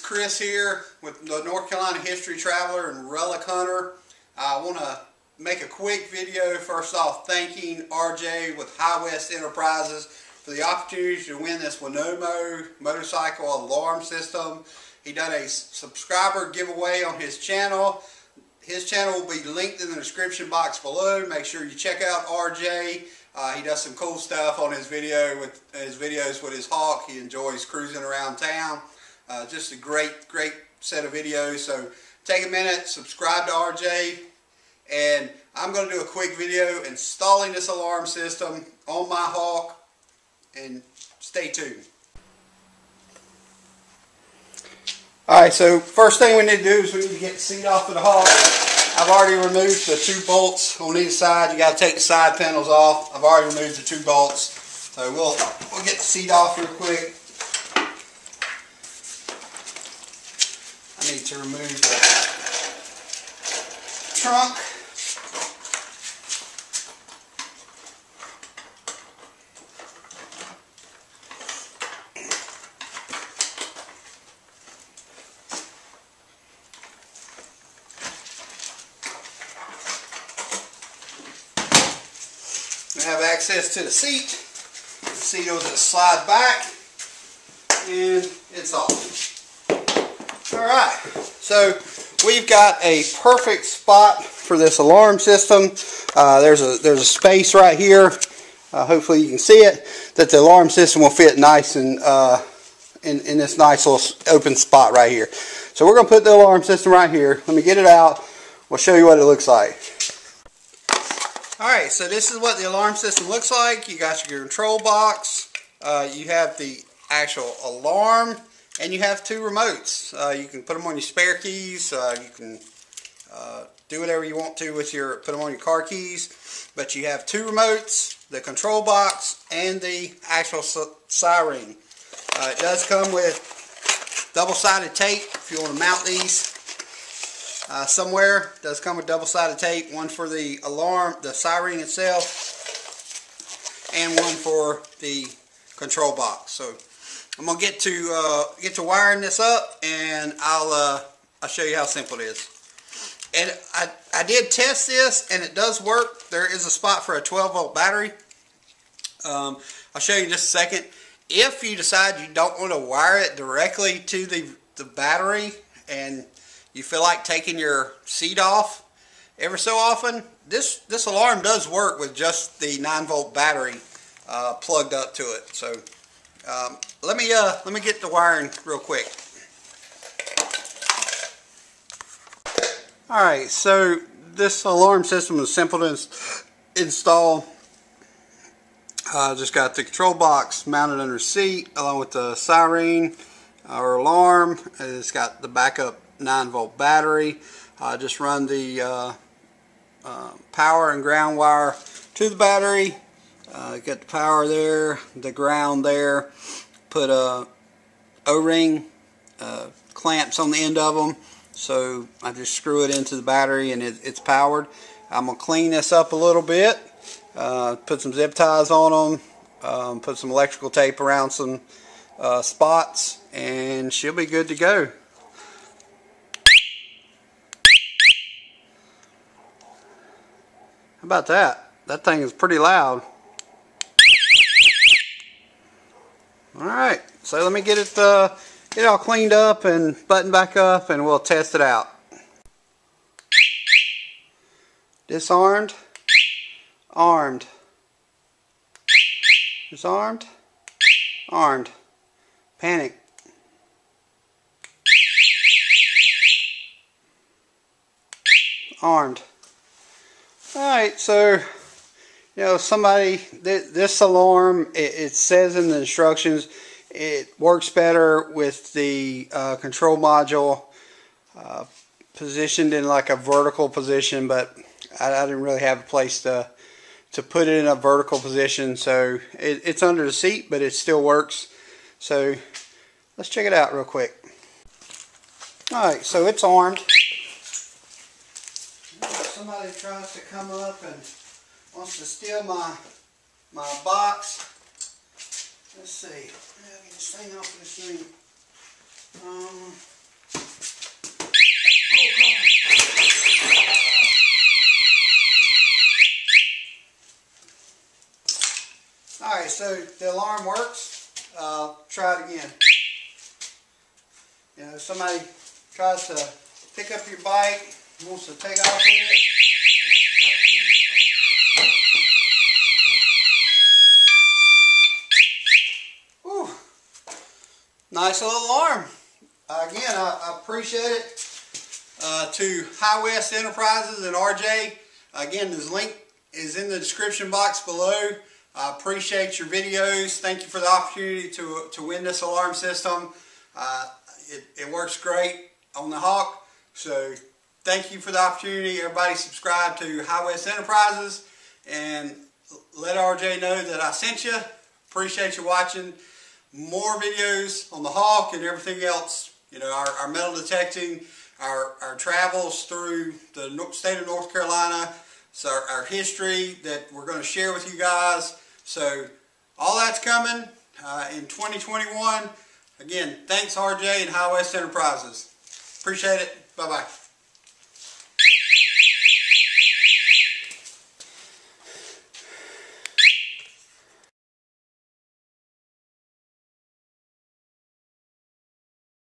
Chris here with the North Carolina History Traveler and Relic Hunter. I want to make a quick video first off thanking RJ with High West Enterprises for the opportunity to win this Winomo motorcycle alarm system. He done a subscriber giveaway on his channel. His channel will be linked in the description box below. Make sure you check out RJ. He does some cool stuff on his videos with his Hawk. He enjoys cruising around town. Just a great set of videos. So take a minute, subscribe to RJ, and I'm going to do a quick video installing this alarm system on my Hawk, and stay tuned. Alright, so first thing we need to do is we need to get the seat off of the Hawk. I've already removed the 2 bolts on each side. You got to take the side panels off. I've already removed the 2 bolts. So we'll get the seat off real quick. I need to remove the trunk. We have access to the seat. The seat will just slide back and it's off. Alright, so we've got a perfect spot for this alarm system. There's a space right here, hopefully you can see it, that the alarm system will fit nice and in this nice little open spot right here. So we're going to put the alarm system right here. Let me get it out. We'll show you what it looks like. Alright, so this is what the alarm system looks like. You got your control box, you have the actual alarm, and you have 2 remotes. You can put them on your spare keys. You can do whatever you want to with your, put them on your car keys. But you have 2 remotes, the control box, and the actual siren. It does come with double-sided tape if you want to mount these somewhere. It does come with double-sided tape. One for the alarm, the siren itself, and one for the control box. So I'm gonna get to wiring this up, and I'll show you how simple it is. And I did test this, and it does work. There is a spot for a 12-volt battery. I'll show you in just a second. If you decide you don't want to wire it directly to the battery, and you feel like taking your seat off every so often, this alarm does work with just the 9-volt battery plugged up to it. So let me get the wiring real quick. Alright, so this alarm system is simple to install. Just got the control box mounted under the seat along with the siren or alarm. It's got the backup 9-volt battery. Just run the power and ground wire to the battery. Got the power there, the ground there. Put O-ring clamps on the end of them, so I just screw it into the battery and it's powered. I'm gonna clean this up a little bit. Put some zip ties on them. Put some electrical tape around some spots, and she'll be good to go. How about that? That thing is pretty loud. Alright, so let me get it all cleaned up and buttoned back up, and we'll test it out. Disarmed. Armed. Disarmed. Armed. Panic. Armed. Alright, so somebody, this alarm, it says in the instructions it works better with the control module positioned in like a vertical position, but I didn't really have a place to put it in a vertical position, so it's under the seat, but it still works. So let's check it out real quick. Alright, so it's armed. Somebody tries to come up and wants to steal my box. Let's see. Get this thing off of this thing. Alright, so the alarm works. Try it again. You know, somebody tries to pick up your bike, wants to take off with it. Whew. Nice little alarm. Again, I appreciate it. To High West Enterprises and RJ. Again, this link is in the description box below. I appreciate your videos. Thank you for the opportunity to win this alarm system. It works great on the Hawk. So thank you for the opportunity. Everybody subscribe to High West Enterprises and let RJ know that I sent you. Appreciate you watching. More videos on the Hawk and everything else. You know, our metal detecting, our travels through the state of North Carolina. So our history that we're going to share with you guys. So all that's coming in 2021. Again, thanks RJ and High West Enterprises. Appreciate it. Bye-bye.